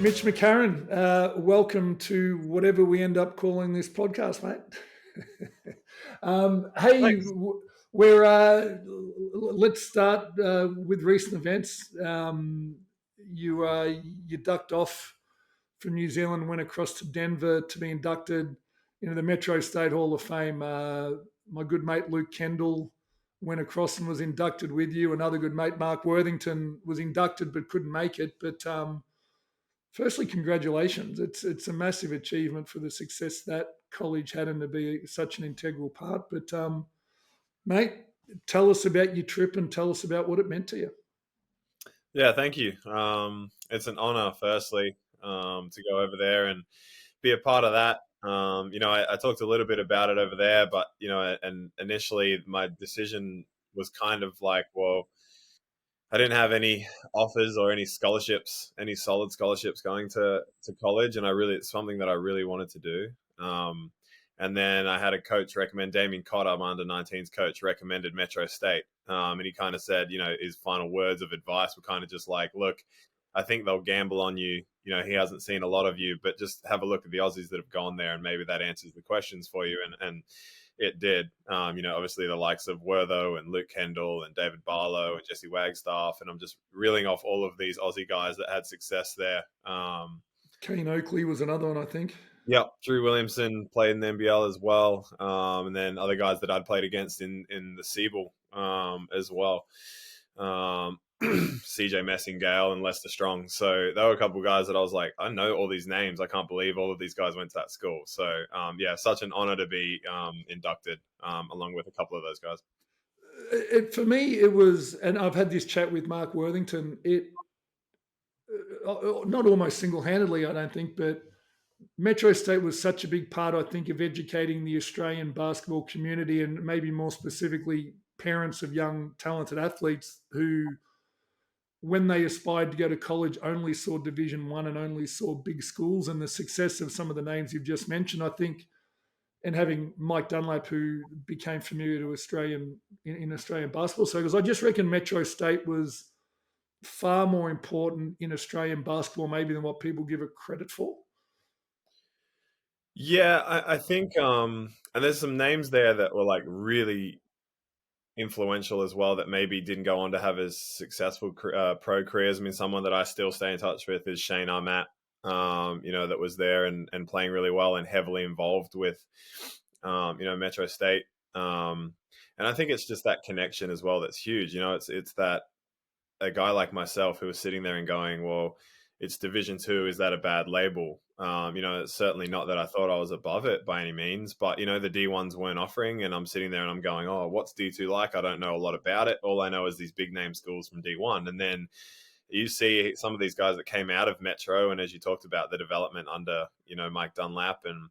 Mitch McCarron, welcome to whatever we end up calling this podcast, mate. Hey, Thanks. let's start with recent events. You ducked off from New Zealand, went across to Denver to be inducted into the Metro State Hall of Fame. My good mate Luke Kendall went across and was inducted with you. Another good mate, Mark Worthington, was inducted but couldn't make it. But firstly, congratulations. It's a massive achievement for the success that college had and to be such an integral part. But mate, tell us about your trip and tell us about what it meant to you. Yeah, thank you. It's an honor, firstly, to go over there and be a part of that. I talked a little bit about it over there, but and initially my decision was kind of like, well, I didn't have any offers or any scholarships, any solid scholarships going to college, and it's something that I really wanted to do. And then I had a coach recommend Damien Cotter, my under-19s coach, recommended Metro State, and he kind of said, his final words of advice were kind of just like, look, I think they'll gamble on you. He hasn't seen a lot of you, but just have a look at the Aussies that have gone there, and maybe that answers the questions for you. And it did. Obviously the likes of Wertho and Luke Kendall and David Barlow and Jesse Wagstaff, and I'm just reeling off all of these Aussie guys that had success there. Kane Oakley was another one, I think. Yep, Drew Williamson played in the NBL as well, and then other guys that I'd played against in the Siebel as well. CJ Messingale and Lester Strong. So there were a couple of guys that I was like, I know all these names. I can't believe all of these guys went to that school. So such an honor to be inducted along with a couple of those guys. For me, it was, and I've had this chat with Mark Worthington. It not almost single-handedly, I don't think, but Metro State was such a big part, I think, of educating the Australian basketball community and maybe more specifically parents of young, talented athletes who, when they aspired to go to college, only saw Division One and only saw big schools. And the success of some of the names you've just mentioned, I think, and having Mike Dunlap, who became familiar to Australian in Australian basketball circles, I just reckon Metro State was far more important in Australian basketball maybe than what people give it credit for. Yeah, I think, and there's some names there that were like really influential as well that maybe didn't go on to have as successful pro careers. I mean, someone that I still stay in touch with is Shane Armatt, that was there and playing really well and heavily involved with, Metro State. And I think it's just that connection as well that's huge. It's that a guy like myself who was sitting there and going, well, it's Division Two. Is that a bad label? It's certainly not that I thought I was above it by any means, but the D1s weren't offering, and I'm sitting there and I'm going, oh, what's D2 like? I don't know a lot about it. All I know is these big name schools from D1, and then you see some of these guys that came out of Metro, and as you talked about the development under Mike Dunlap, and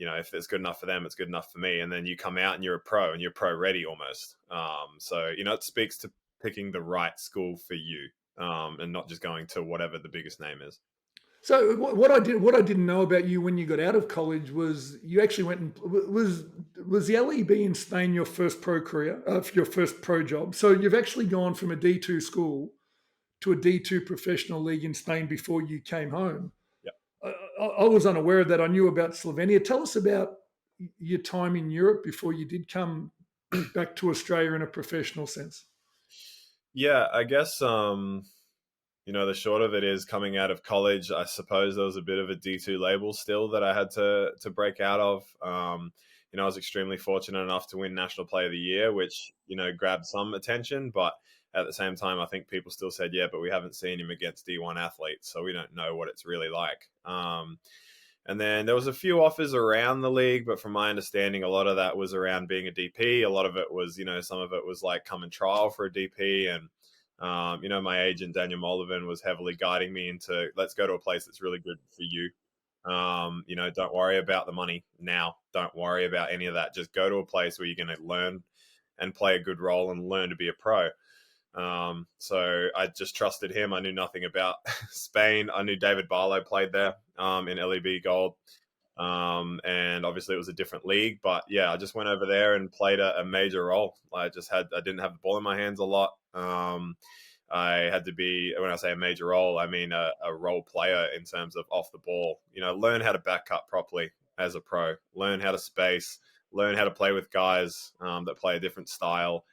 if it's good enough for them, it's good enough for me. And then you come out and you're a pro, and you're pro ready almost. So it speaks to picking the right school for you, and not just going to whatever the biggest name is. So what I didn't know about you when you got out of college was you actually went and was the LEB in Spain your first pro career, your first pro job. So you've actually gone from a D2 school to a D2 professional league in Spain before you came home. Yep. I was unaware of that. I knew about Slovenia. Tell us about your time in Europe before you did come back to Australia in a professional sense. Yeah, I guess, the short of it is coming out of college, I suppose there was a bit of a D2 label still that I had to break out of. I was extremely fortunate enough to win National Player of the Year, which, grabbed some attention. But at the same time, I think people still said, yeah, but we haven't seen him against D1 athletes, so we don't know what it's really like. And then there was a few offers around the league, but from my understanding, a lot of that was around being a DP. A lot of it was, some of it was like come and trial for a DP. And, my agent, Daniel Moldovan, was heavily guiding me into, let's go to a place that's really good for you. Don't worry about the money now. Don't worry about any of that. Just go to a place where you're going to learn and play a good role and learn to be a pro. So I just trusted him. I knew nothing about Spain. I knew David Barlow played there in LEB Gold. And obviously it was a different league, but yeah, I just went over there and played a major role. I didn't have the ball in my hands a lot. I had to be, when I say a major role, I mean a role player in terms of off the ball. Learn how to back up properly as a pro, learn how to space, learn how to play with guys that play a different style,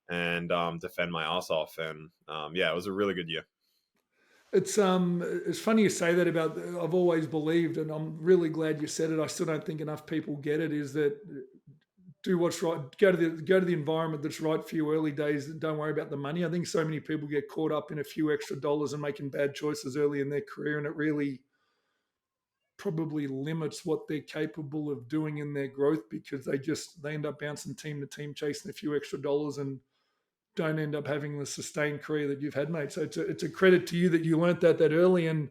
and defend my ass off. And yeah, it was a really good year. It's funny you say that about. I've always believed, and I'm really glad you said it. I still don't think enough people get it. Is that do what's right, go to the environment that's right for you early days. Don't worry about the money. I think so many people get caught up in a few extra dollars and making bad choices early in their career, and it really probably limits what they're capable of doing in their growth because they end up bouncing team to team chasing a few extra dollars and don't end up having the sustained career that you've had, mate. So it's a credit to you that you learnt that early. And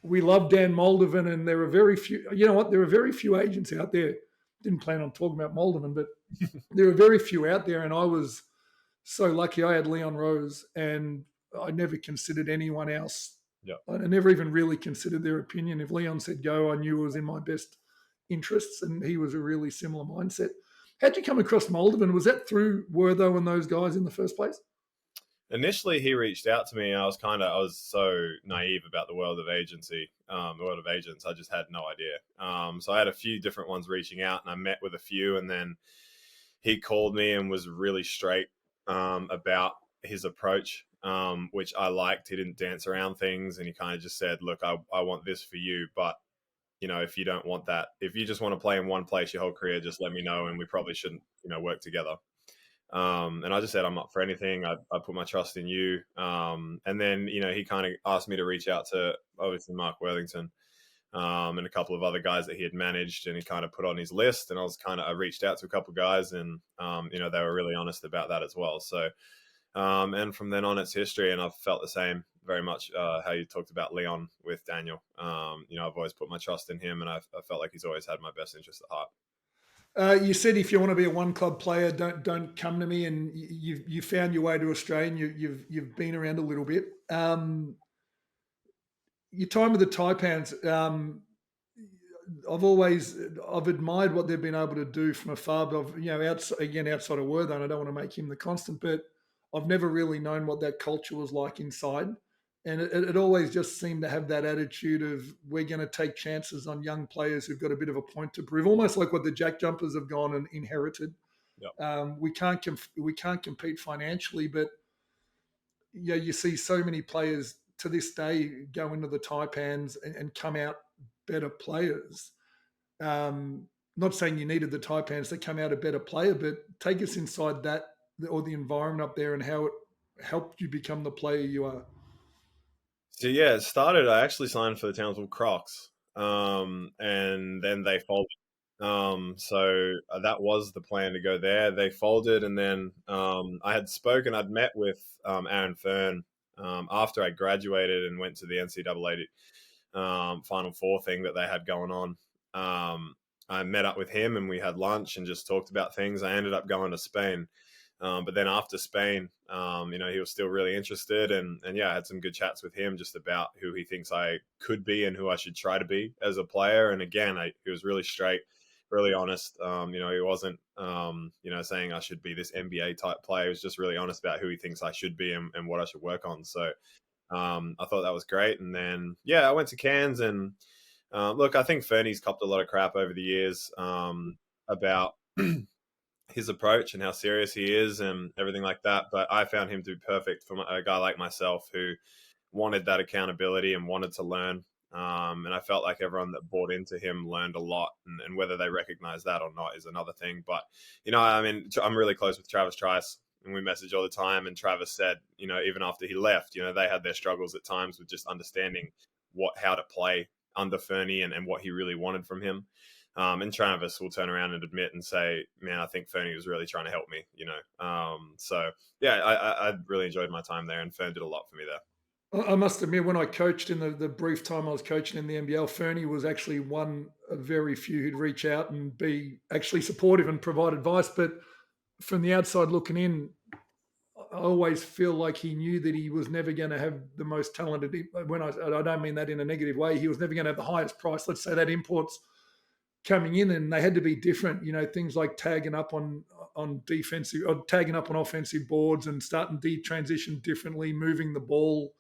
we love Dan Moldovan, and there are very few. You know what? There are very few agents out there. Didn't plan on talking about Moldovan, but there are very few out there. And I was so lucky. I had Leon Rose, and I never considered anyone else. Yeah. I never even really considered their opinion. If Leon said go, I knew it was in my best interests, and he was a really similar mindset. How'd you come across Moldovan? Was that through Wertho and those guys in the first place? Initially, he reached out to me. I was so naive about the world of agency, the world of agents. I just had no idea. So I had a few different ones reaching out, and I met with a few, and then he called me and was really straight about his approach, which I liked. He didn't dance around things, and he kind of just said, "Look, I want this for you, but if you don't want that, if you just want to play in one place your whole career, just let me know, and we probably shouldn't, work together." And I just said, I'm up for anything. I put my trust in you. And then, he kind of asked me to reach out to obviously Mark Worthington and a couple of other guys that he had managed, and he kind of put on his list. And I reached out to a couple of guys, and, they were really honest about that as well. So, and from then on, it's history. And I've felt the same very much how you talked about Leon with Daniel. I've always put my trust in him, and I felt like he's always had my best interest at heart. You said if you want to be a one club player, don't come to me. And you found your way to Australia. And you've been around a little bit. Your time with the Taipans, I've admired what they've been able to do from afar. But outside of Wertho, and I don't want to make him the constant, but I've never really known what that culture was like inside. And it always just seemed to have that attitude of we're going to take chances on young players who've got a bit of a point to prove, almost like what the Jack Jumpers have gone and inherited. Yep. We can't compete financially, but you see so many players to this day go into the Taipans and come out better players. Not saying you needed the Taipans to come out a better player, but take us inside that or the environment up there and how it helped you become the player you are. So yeah, it started. I actually signed for the Townsville Crocs, and then they folded. So that was the plan to go there. They folded, and then I'd met with Aaron Fern after I graduated and went to the NCAA Final Four thing that they had going on. I met up with him, and we had lunch and just talked about things. I ended up going to Spain. But then after Spain, he was still really interested, and I had some good chats with him just about who he thinks I could be and who I should try to be as a player. And again, he was really straight, really honest. He wasn't, saying I should be this NBA type player. He was just really honest about who he thinks I should be and what I should work on. So I thought that was great. And then, I went to Cairns, and look, I think Fernie's copped a lot of crap over the years about his approach and how serious he is and everything like that. But I found him to be perfect for a guy like myself who wanted that accountability and wanted to learn. And I felt like everyone that bought into him learned a lot, and whether they recognize that or not is another thing. But, I'm really close with Travis Trice, and we message all the time. And Travis said, even after he left, they had their struggles at times with just understanding how to play under Fernie and what he really wanted from him. And Travis will turn around and admit and say, man, I think Fernie was really trying to help me, I really enjoyed my time there, and Fern did a lot for me there. I must admit, when I coached in the brief time I was coaching in the NBL, Fernie was actually one of very few who'd reach out and be actually supportive and provide advice. But from the outside looking in, I always feel like he knew that he was never going to have the most talented. I don't mean that in a negative way. He was never going to have the highest price. Let's say that imports coming in, and they had to be different. Things like tagging up on defensive or tagging up on offensive boards and starting to transition differently, moving the ball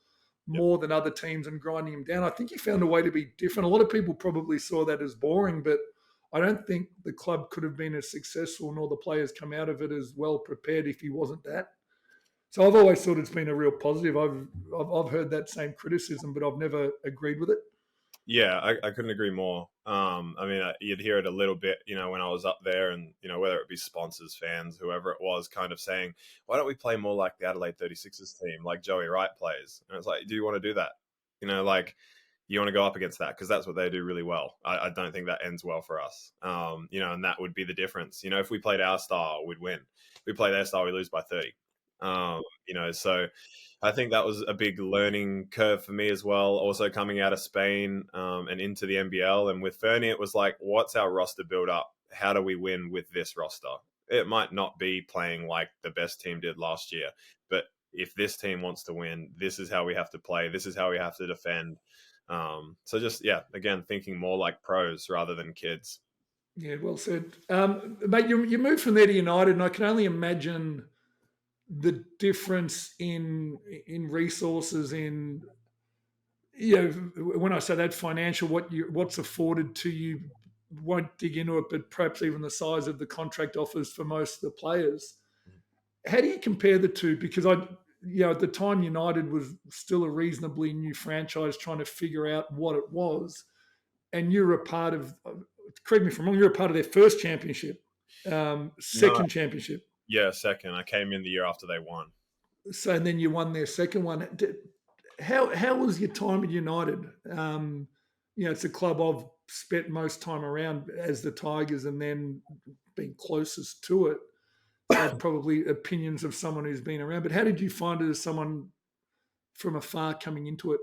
Yep. more than other teams and grinding them down. I think he found a way to be different. A lot of people probably saw that as boring, but I don't think the club could have been as successful nor the players come out of it as well prepared if he wasn't that. So I've always thought it's been a real positive. I've heard that same criticism, but I've never agreed with it. Yeah, I couldn't agree more. I mean, you'd hear it a little bit, when I was up there, and whether it be sponsors, fans, whoever it was, kind of saying, "Why don't we play more like the Adelaide 36ers team, like Joey Wright plays?" And it's like, do you want to do that? Like you want to go up against that because that's what they do really well. I don't think that ends well for us. And that would be the difference. If we played our style, we'd win. If we play their style, we lose by 30. So I think that was a big learning curve for me as well. Also coming out of Spain and into the NBL, and with Fernie, it was like, what's our roster build up? How do we win with this roster? It might not be playing like the best team did last year, but if this team wants to win, this is how we have to play. This is how we have to defend. So just, yeah, again, thinking more like pros rather than kids. Yeah, well said. Mate, you moved from there to United, and I can only imagine the difference in resources in when I say that financial, what's afforded to you, won't dig into it, but perhaps even the size of the contract offers for most of the players. How do you compare the two? Because at the time United was still a reasonably new franchise trying to figure out what it was, and you're a part of. Correct me if I'm wrong. You're a part of their first championship, No, second championship. yeah, second. I came in the year after they won. So and then you won their second one. How was your time at United? It's a club I've spent most time around as the Tigers, and then being closest to it. So probably opinions of someone who's been around. But how did you find it as someone from afar coming into it?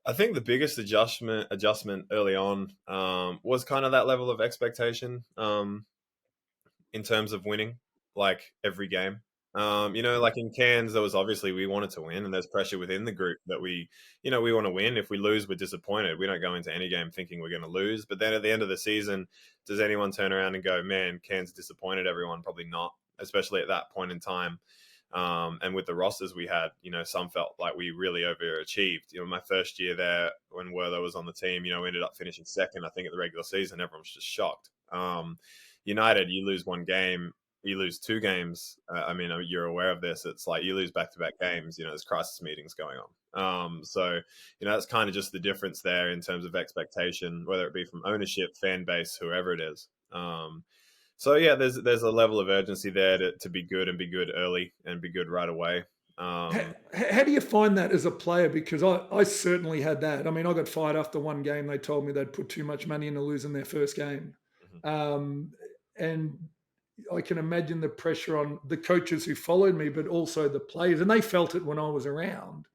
I think the biggest adjustment early on was kind of that level of expectation in terms of winning, like every game. Like in Cairns, there was obviously we wanted to win, and there's pressure within the group that we want to win. If we lose, we're disappointed. We don't go into any game thinking we're going to lose. But then at the end of the season, does anyone turn around and go, "Man, Cairns disappointed everyone"? Probably not, especially at that point in time. And with the rosters we had, some felt like we really overachieved. My first year there, when Werther was on the team, we ended up finishing second, I think, at the regular season. Everyone was just shocked. United, you lose one game, you lose two games. I mean, you're aware of this. It's like you lose back-to-back games. There's crisis meetings going on. So, that's kind of just the difference there in terms of expectation, whether it be from ownership, fan base, whoever it is. So yeah, there's a level of urgency there to be good and be good early and be good right away. How do you find that as a player? Because I certainly had that. I mean, I got fired after one game. They told me they'd put too much money into losing their first game. Mhm. And I can imagine the pressure on the coaches who followed me, but also the players. And they felt it when I was around.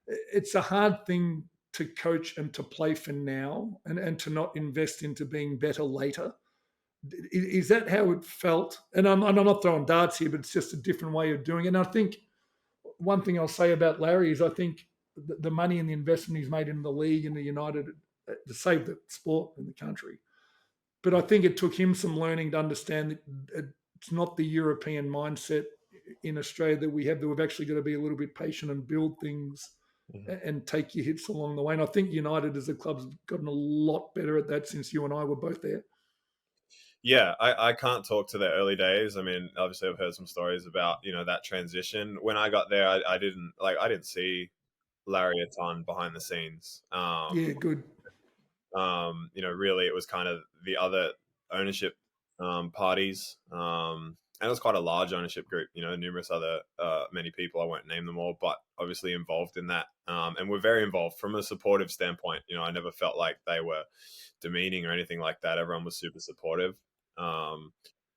It's a hard thing to coach and to play for now and to not invest into being better later. Is that how it felt? And I'm not throwing darts here, but it's just a different way of doing it. And I think one thing I'll say about Larry is I think the money and the investment he's made in the league and the United to save the sport in the country. But I think it took him some learning to understand that it's not the European mindset in Australia that we have, that we've actually got to be a little bit patient and build things Mhm. and take your hits along the way. And I think United as a club's gotten a lot better at that since you and I were both there. Yeah, I can't talk to the early days. I mean, obviously, I've heard some stories about that transition. When I got there, I didn't see Larry a ton behind the scenes. Yeah, good. Really, it was kind of the other ownership parties, and it was quite a large ownership group. Numerous other many people. I won't name them all, but obviously involved in that, and we're very involved from a supportive standpoint. I never felt like they were demeaning or anything like that. Everyone was super supportive. Um,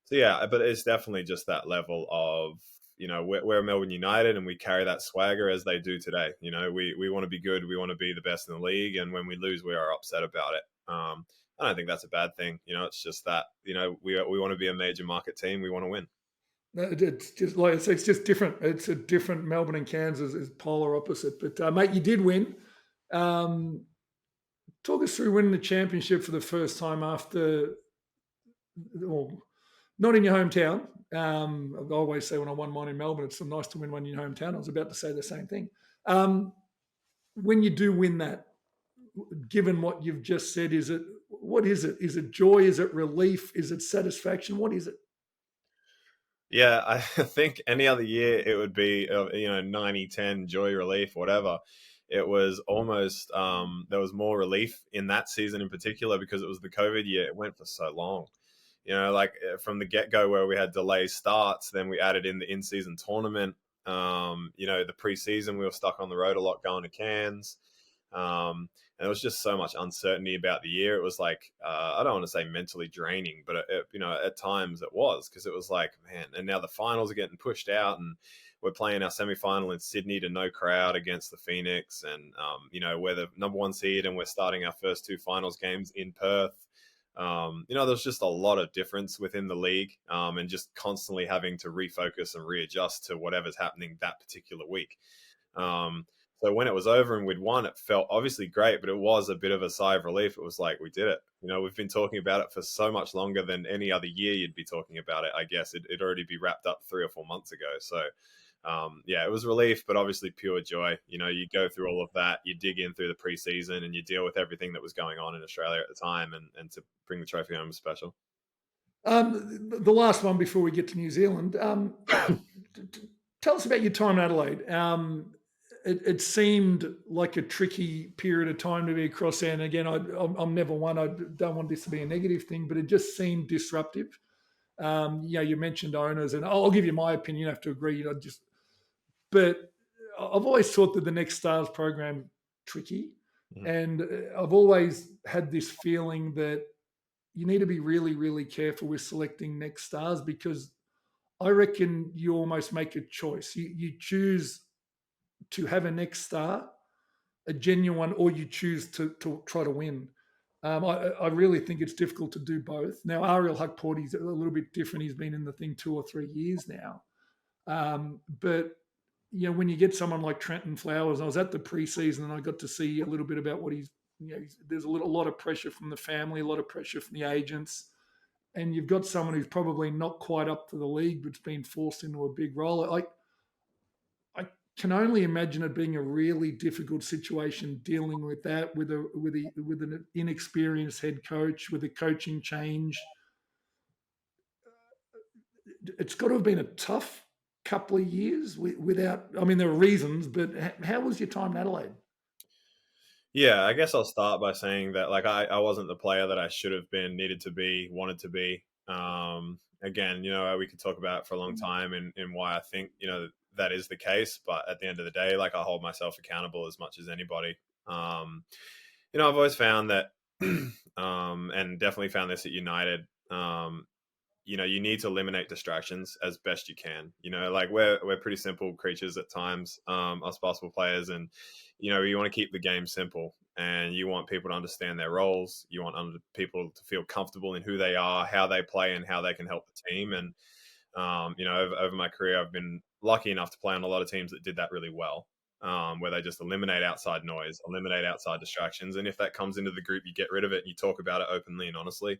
so yeah, but it's definitely just that level of we're Melbourne United and we carry that swagger as they do today. We want to be good, we want to be the best in the league, and when we lose, we are upset about it. I don't think that's a bad thing. It's just that we want to be a major market team. We want to win. No, it's just like it's just different. It's a different Melbourne and Kansas is polar opposite. But mate, you did win. Um, Talk us through winning the championship for the first time after, well, not in your hometown. I always say when I won mine in Melbourne, it's so nice to win one in your hometown. I was about to say the same thing. When you do win that, given what you've just said, what is it? Is it joy? Is it relief? Is it satisfaction? What is it? Yeah, I think any other year it would be 90-10 joy, relief, whatever. It was almost there was more relief in that season in particular because it was the COVID year. It went for so long. Like from the get-go where we had delayed starts, then we added in the in-season tournament. The preseason we were stuck on the road a lot going to Cairns. And there was just so much uncertainty about the year. It was like, I don't want to say mentally draining, but at times it was, because it was like, man, and now the finals are getting pushed out, and we're playing our semi-final in Sydney to no crowd against the Phoenix. And, we're the number one seed and we're starting our first two finals games in Perth. There's just a lot of difference within the league, and just constantly having to refocus and readjust to whatever's happening that particular week. So when it was over and we'd won, it felt obviously great, but it was a bit of a sigh of relief. It was like, we did it. We've been talking about it for so much longer than any other year you'd be talking about it. I guess it'd already be wrapped up 3 or 4 months ago. So, it was relief, but obviously pure joy. You go through all of that, you dig in through the preseason, and you deal with everything that was going on in Australia at the time, and to bring the trophy home was special. The last one before we get to New Zealand. Tell us about your time in Adelaide. It seemed like a tricky period of time to be across there. And again, I'm never one. I don't want this to be a negative thing, but it just seemed disruptive. You mentioned owners, and I'll give you my opinion. You don't have to agree. But I've always thought that the Next Stars program tricky, and I've always had this feeling that you need to be really, really careful with selecting Next Stars, because I reckon you almost make a choice. You choose to have a next star, a genuine, or you choose to try to win. I really think it's difficult to do both. Now, Ariel Huckporty's a little bit different. He's been in the thing 2 or 3 years now. But, when you get someone like Trenton Flowers, I was at the preseason and I got to see a little bit about what there's a lot of pressure from the family, a lot of pressure from the agents. And you've got someone who's probably not quite up to the league, but's been forced into a big role. I can only imagine it being a really difficult situation dealing with that, with an inexperienced head coach, with a coaching change. It's got to have been a tough couple of years without. I mean, there are reasons, but how was your time in Adelaide? Yeah, I guess I'll start by saying that, like, I wasn't the player that I should have been, needed to be, wanted to be. Again, we could talk about it for a long time, and why I think, that is the case. But at the end of the day, like, I hold myself accountable as much as anybody. I've always found that, and definitely found this at United, you need to eliminate distractions as best you can. Like, we're pretty simple creatures at times, us basketball players, and you want to keep the game simple, and you want people to understand their roles. You want people to feel comfortable in who they are, how they play, and how they can help the team. And over my career, I've been lucky enough to play on a lot of teams that did that really well. Where they just eliminate outside noise, eliminate outside distractions, and if that comes into the group, you get rid of it and you talk about it openly and honestly.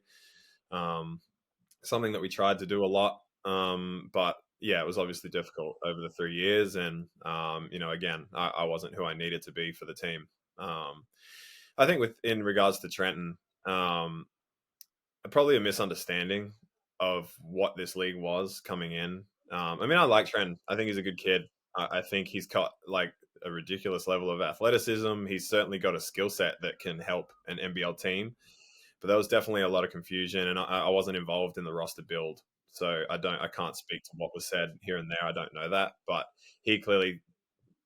Something that we tried to do a lot, but yeah, it was obviously difficult over the 3 years. And again, I wasn't who I needed to be for the team. I think in regards to Trenton, probably a misunderstanding of what this league was coming in. I like Trenton. I think he's a good kid. I think he's got like a ridiculous level of athleticism. He's certainly got a skill set that can help an NBL team. But there was definitely a lot of confusion, and I wasn't involved in the roster build, so I can't speak to what was said here and there. I don't know that, but he clearly,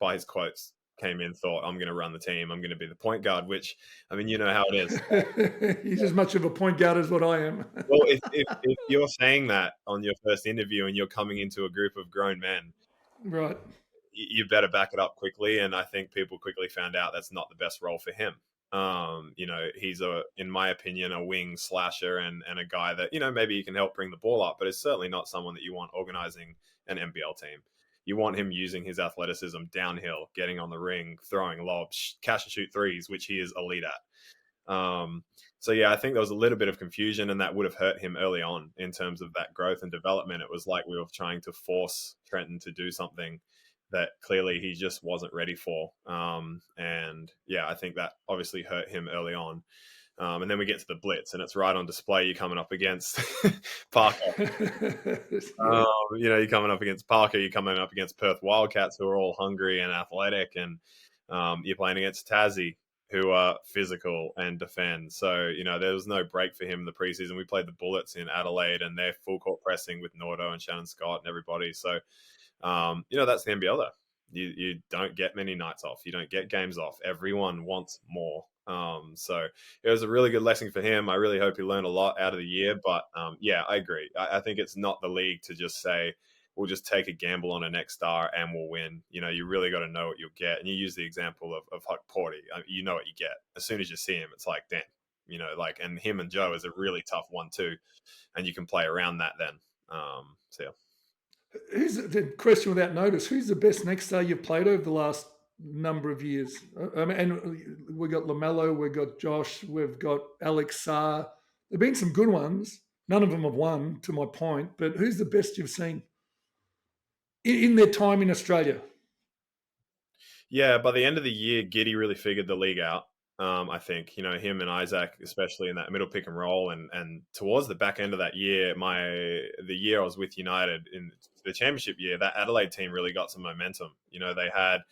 by his quotes, came in, thought, I'm going to run the team, I'm going to be the point guard, which, I mean, you know how it is. He's as much of a point guard as what I am. Well, if you're saying that on your first interview and you're coming into a group of grown men, right, you better back it up quickly. And I think people quickly found out that's not the best role for him. He's in my opinion, a wing slasher and a guy that, maybe he can help bring the ball up, but it's certainly not someone that you want organizing an NBL team. You want him using his athleticism downhill, getting on the ring, throwing lobs, catch and shoot threes, which he is elite at. So yeah, I think there was a little bit of confusion, and that would have hurt him early on in terms of that growth and development. It was like we were trying to force Trenton to do something that clearly he just wasn't ready for. And yeah, I think that obviously hurt him early on. And then we get to the blitz, and it's right on display. You're coming up against Parker. Yeah. You're coming up against Parker. You're coming up against Perth Wildcats, who are all hungry and athletic, and you're playing against Tassie, who are physical and defend. So there was no break for him in the preseason. We played the Bullets in Adelaide, and they're full court pressing with Nordo and Shannon Scott and everybody. So that's the NBL though. You don't get many nights off. You don't get games off. Everyone wants more. So it was a really good lesson for him. I really hope he learned a lot out of the year. But yeah, I agree. I think it's not the league to just say, we'll just take a gamble on a next star and we'll win. You really got to know what you'll get. And you use the example of Huck Porty. You know what you get. As soon as you see him, it's like, damn, and him and Joe is a really tough one too. And you can play around that then. So yeah. Who's the question without notice? Who's the best next star you've played over the last number of years? I mean, and we got LaMelo, we've got Josh, we've got Alex Sarr. There've been some good ones. None of them have won, to my point. But who's the best you've seen in their time in Australia? Yeah, by the end of the year, Giddy really figured the league out. I think him and Isaac, especially in that middle pick and roll, and towards the back end of that year, the year I was with United in the championship year, that Adelaide team really got some momentum. They had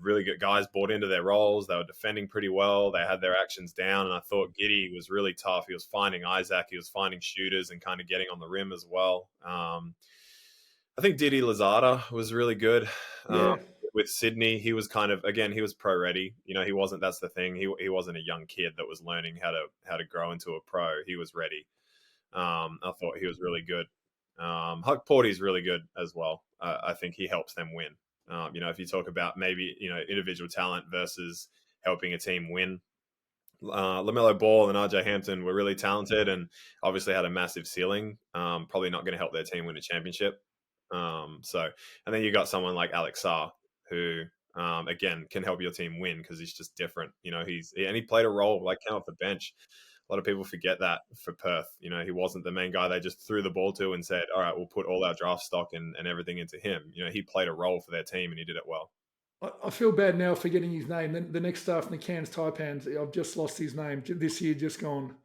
really good guys bought into their roles. They were defending pretty well. They had their actions down, and I thought Giddy was really tough. He was finding Isaac, he was finding shooters, and kind of getting on the rim as well. I think Didi Lazada was really good. Yeah. With Sydney, he was he was pro ready. He wasn't. That's the thing. He wasn't a young kid that was learning how to grow into a pro. He was ready. I thought he was really good. Huck Porty's really good as well. I think he helps them win. If you talk about maybe individual talent versus helping a team win, LaMelo Ball and RJ Hampton were really talented and obviously had a massive ceiling. Probably not going to help their team win a championship. And then you got someone like Alex Sarr, who again can help your team win because he's just different. He played a role, like, came off the bench. A lot of people forget that for Perth. He wasn't the main guy they just threw the ball to and said, all right, we'll put all our draft stock and everything into him. He played a role for their team and he did it well. I feel bad now forgetting his name. The next star from the Cairns Taipans, I've just lost his name this year, just gone.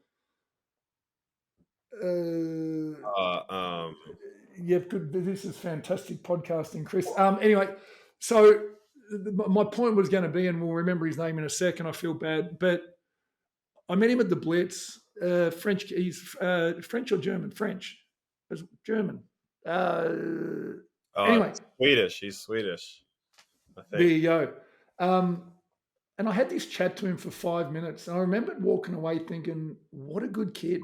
Yeah, good. This is fantastic podcasting, Chris. Anyway, so my point was going to be, and we'll remember his name in a second. I feel bad, but I met him at the Blitz. French. He's French or German? French. It's German. Anyway, Swedish. He's Swedish, I think. There you go. And I had this chat to him for 5 minutes, and I remembered walking away thinking, "What a good kid."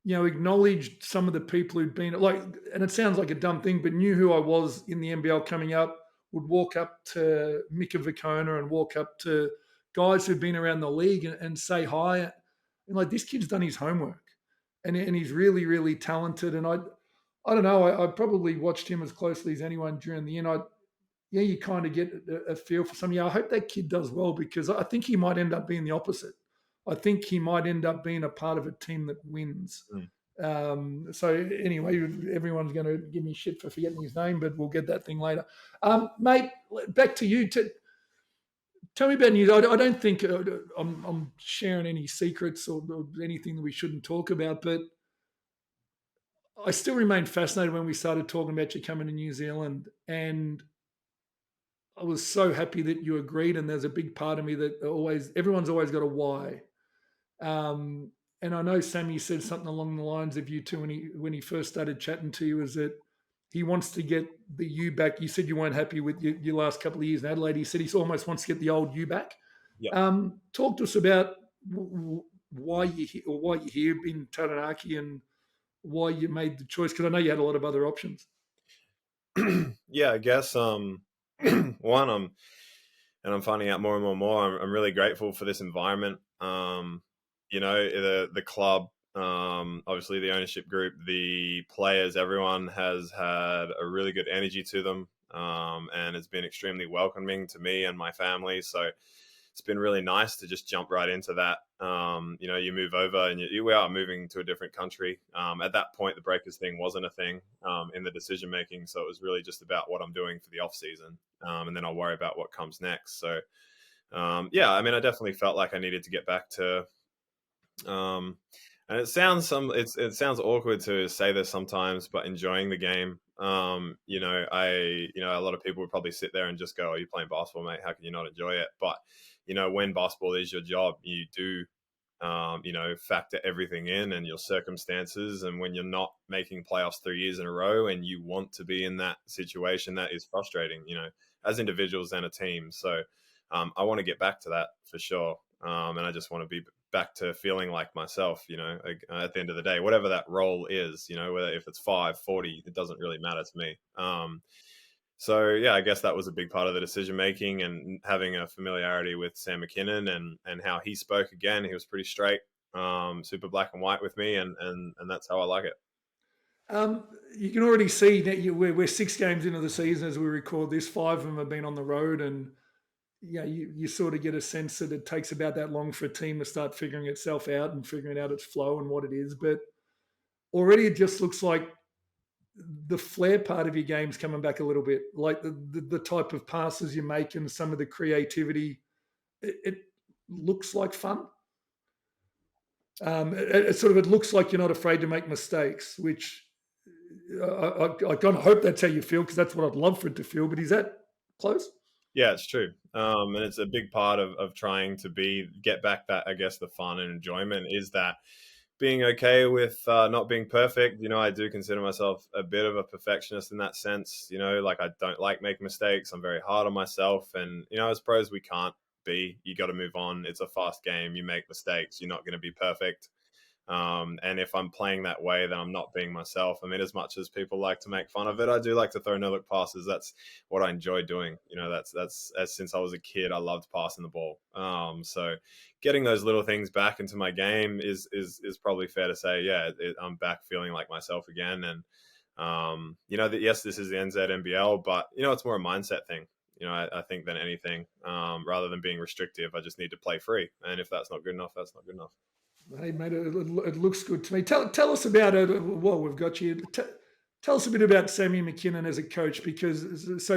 Acknowledged some of the people who'd been like, and it sounds like a dumb thing, but knew who I was in the NBL coming up, would walk up to Mika Vicona and walk up to guys who've been around the league and say hi. And like, this kid's done his homework and he's really, really talented. And I don't know, I probably watched him as closely as anyone during the year. You kind of get a feel for something. I hope that kid does well because I think he might end up being the opposite. I think he might end up being a part of a team that wins. So anyway, everyone's going to give me shit for forgetting his name, but we'll get that thing later. Mate, back to you. Tell me about news. I don't think I'm sharing any secrets or anything that we shouldn't talk about, but I still remain fascinated when we started talking about you coming to New Zealand, and I was so happy that you agreed. And there's a big part of me that everyone's always got a why. And I know Sammy said something along the lines of you two when he first started chatting to you, is that he wants to get the you back. You said you weren't happy with your last couple of years in Adelaide. He said he almost wants to get the old you back. Yeah. Talk to us about why you're here in Taranaki and why you made the choice, because I know you had a lot of other options. Yeah, I guess one, I'm finding out more and more. I'm really grateful for this environment. The club, obviously the ownership group, the players, everyone has had a really good energy to them, and it's been extremely welcoming to me and my family. So it's been really nice to just jump right into that. You move over and we are moving to a different country. At that point, the breakers thing wasn't a thing in the decision making, so it was really just about what I'm doing for the off season, and then I'll worry about what comes next. So yeah, I mean, I definitely felt like I needed to get back to. And it sounds awkward to say this sometimes, but enjoying the game. A lot of people would probably sit there and just go, "Oh, you're playing basketball, mate. How can you not enjoy it?" But when basketball is your job, you do factor everything in and your circumstances. And when you're not making playoffs 3 years in a row and you want to be in that situation, that is frustrating, as individuals and a team. So I want to get back to that for sure. And I just want to be back to feeling like myself, at the end of the day, whatever that role is, whether if it's 5, 40, it doesn't really matter to me. So yeah, I guess that was a big part of the decision making, and having a familiarity with Sam McKinnon and how he spoke. Again, he was pretty straight, super black and white with me, and that's how I like it. You can already see that we're 6 games into the season as we record this. 5 of them have been on the road, and you sort of get a sense that it takes about that long for a team to start figuring itself out and figuring out its flow and what it is. But already it just looks like the flair part of your game's coming back a little bit, like the type of passes you make and some of the creativity. It looks like fun. It looks like you're not afraid to make mistakes, which I kind of hope that's how you feel, because that's what I'd love for it to feel. But is that close? Yeah, it's true. And it's a big part of trying to get back that, I guess, the fun and enjoyment is that being okay with not being perfect. I do consider myself a bit of a perfectionist in that sense. Like, I don't like making mistakes. I'm very hard on myself. And, as pros, we can't be. You got to move on. It's a fast game. You make mistakes. You're not going to be perfect. And if I'm playing that way, then I'm not being myself. I mean, as much as people like to make fun of it, I do like to throw no-look passes. That's what I enjoy doing. That's since I was a kid, I loved passing the ball. So getting those little things back into my game is probably fair to say. Yeah, I'm back feeling like myself again. And that yes, this is the NZNBL, but it's more a mindset thing. I think than anything, rather than being restrictive, I just need to play free. And if that's not good enough, that's not good enough. Hey, mate, it looks good to me. Tell us about it. Well, we've got you. Tell us a bit about Sammy McKinnon as a coach, because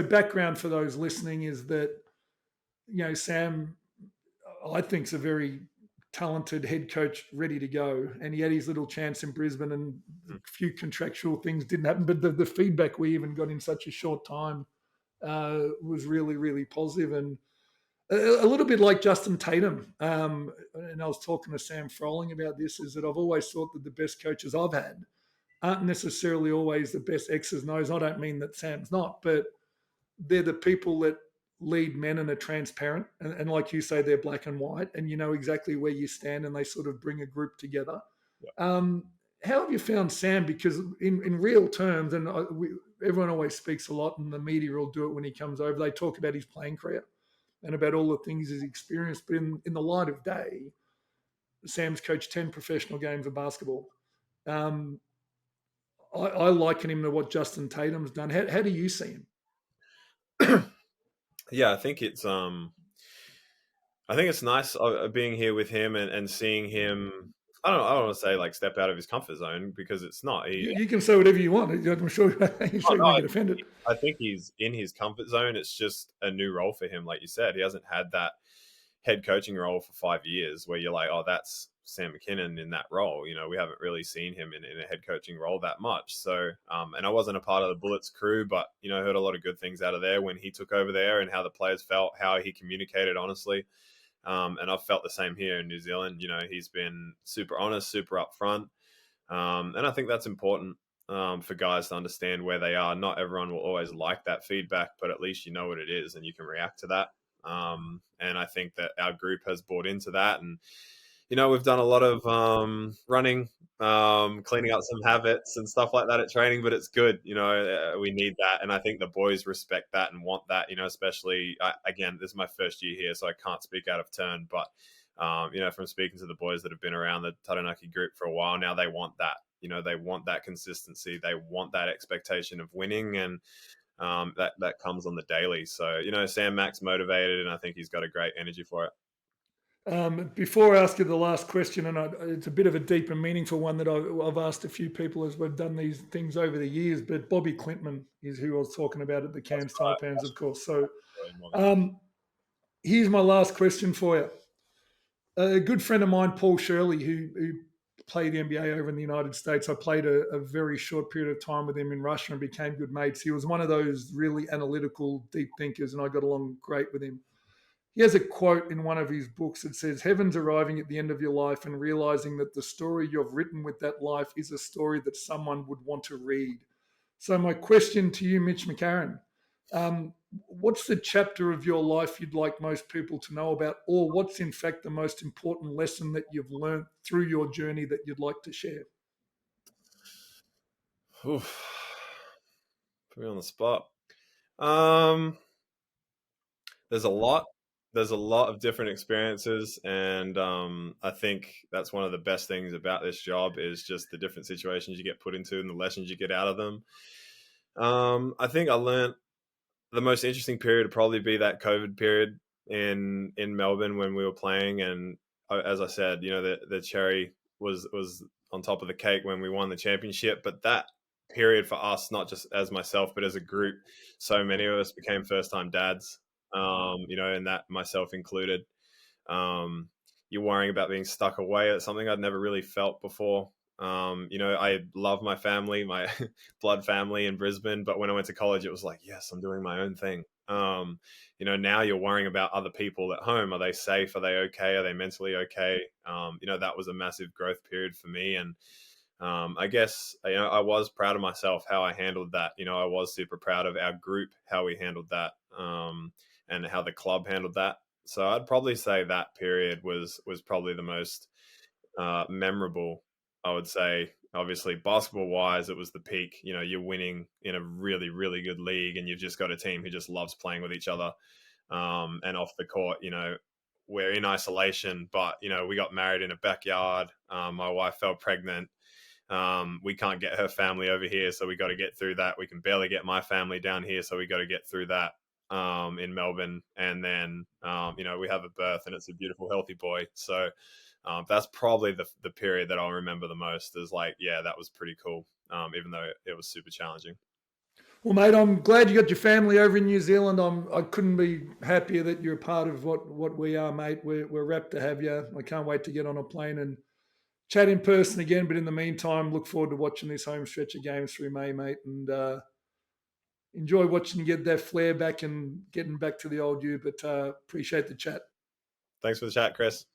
background for those listening is that Sam, I think, is a very talented head coach, ready to go, and he had his little chance in Brisbane, and a few contractual things didn't happen. But the feedback we even got in such a short time was really, really positive. And a little bit like Justin Tatum, and I was talking to Sam Froling about this, is that I've always thought that the best coaches I've had aren't necessarily always the best X's and O's. I don't mean that Sam's not, but they're the people that lead men and are transparent. And like you say, they're black and white, and you know exactly where you stand, and they sort of bring a group together. Yeah. How have you found Sam? Because in real terms, and everyone always speaks a lot, and the media will do it when he comes over, they talk about his playing career and about all the things he's experienced. But in the light of day, Sam's coached 10 professional games of basketball. I liken him to what Justin Tatum's done. How do you see him? Yeah, I think it's nice being here with him and seeing him. I don't want to say like step out of his comfort zone, because it's not. You can say whatever you want. I'm sure you won't get offended. I think he's in his comfort zone. It's just a new role for him. Like you said, he hasn't had that head coaching role for 5 years where you're like, oh, that's Sam McKinnon in that role. We haven't really seen him in a head coaching role that much. So, and I wasn't a part of the Bullets crew, but, heard a lot of good things out of there when he took over there, and how the players felt, how he communicated honestly. And I've felt the same here in New Zealand. He's been super honest, super upfront. And I think that's important for guys to understand where they are. Not everyone will always like that feedback, but at least you know what it is and you can react to that. And I think that our group has bought into that. And, we've done a lot of running, cleaning up some habits and stuff like that at training, but it's good. We need that. And I think the boys respect that and want that, especially, again, this is my first year here, so I can't speak out of turn. But, from speaking to the boys that have been around the Taranaki group for a while now, they want that. They want that consistency. They want that expectation of winning, and that comes on the daily. So, Sam Mac's motivated, and I think he's got a great energy for it. Before I ask you the last question, and it's a bit of a deep and meaningful one that I've asked a few people as we've done these things over the years, but Bobby Clintman is who I was talking about at the That's Cairns right. Taipans, That's of course. So really more than that. um, here's my last question for you. A good friend of mine, Paul Shirley, who played the NBA over in the United States, I played a very short period of time with him in Russia and became good mates. He was one of those really analytical, deep thinkers, and I got along great with him. He has a quote in one of his books that says, "Heaven's arriving at the end of your life and realizing that the story you've written with that life is a story that someone would want to read." So, my question to you, Mitch McCarron, um, what's the chapter of your life you'd like most people to know about, or what's in fact the most important lesson that you've learned through your journey that you'd like to share? Oof. Put me on the spot. Um, there's a lot. There's a lot of different experiences, and I think that's one of the best things about this job is just the different situations you get put into and the lessons you get out of them. I think I learned the most interesting period would probably be that COVID period in Melbourne when we were playing, and as I said, the cherry was on top of the cake when we won the championship. But that period for us, not just as myself, but as a group, so many of us became first time dads. And that myself included. You're worrying about being stuck away at something I'd never really felt before. I love my family, my blood family in Brisbane, but when I went to college, it was like, yes, I'm doing my own thing. Now you're worrying about other people at home. Are they safe? Are they okay? Are they mentally okay? That was a massive growth period for me. And I guess, I was proud of myself, how I handled that. I was super proud of our group, how we handled that, and how the club handled that. So I'd probably say that period was probably the most memorable. I would say, obviously, basketball wise, it was the peak. You're winning in a really, really good league, and you've just got a team who just loves playing with each other. And off the court, we're in isolation, but we got married in a backyard. My wife fell pregnant. We can't get her family over here, so we got to get through that. We can barely get my family down here, so we got to get through that in Melbourne. And then, we have a birth, and it's a beautiful, healthy boy. So that's probably the period that I'll remember the most. Is like, yeah, that was pretty cool, even though it was super challenging. Well, mate, I'm glad you got your family over in New Zealand. I couldn't be happier that you're a part of what we are, mate. We're rapt to have you. I can't wait to get on a plane and chat in person again. But in the meantime, look forward to watching this home stretch of games through May, mate, and enjoy watching you get that flair back and getting back to the old you. But appreciate the chat. Thanks for the chat, Chris.